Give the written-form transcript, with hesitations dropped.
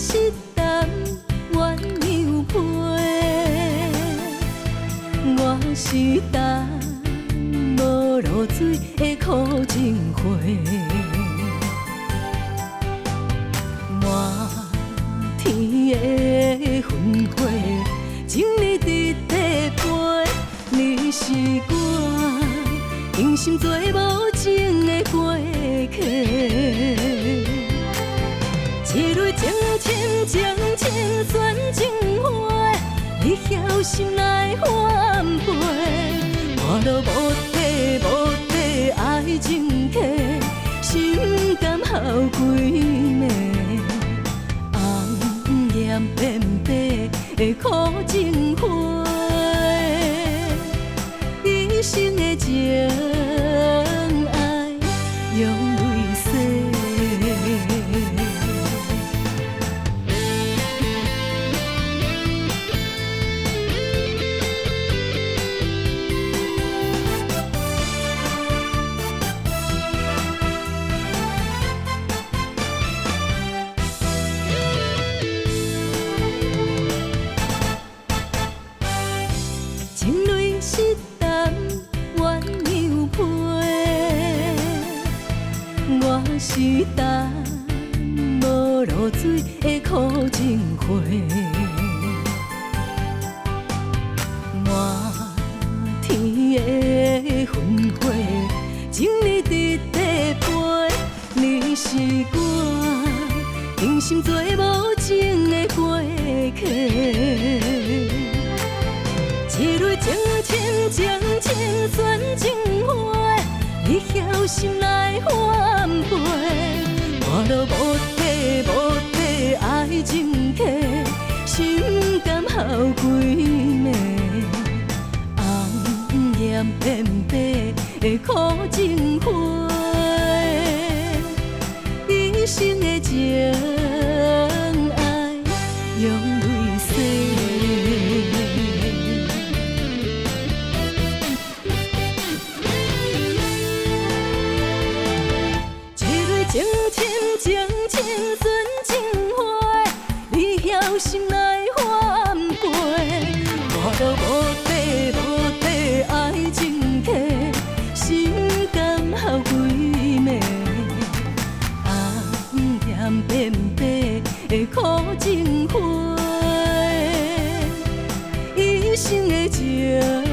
失淡鸳鸯配，我是淡无露水的苦情花。满天的烟花，情你伫地陪，你是我用心做无情的过客。一蕊情深情深选情花，你晓心来反背，我都无底无底爱情客，心甘哭几暝，红颜变白的苦情花，一生的情爱用泪洗。情泪失淡鸳鸯配，我是淡无露水的苦情花。满天的烟花，情你伫地陪，你是我用心做无情的过客。一蕊情深情深选情花，你晓心来反背，我都无底无底爱情客，心甘哭几暝，红颜变白的苦情花，一生的情爱用泪洗。情深情深选情花，你晓心来反背，我都无底无底爱情客，心甘哭几暝，红颜变白的苦情花，一生的情。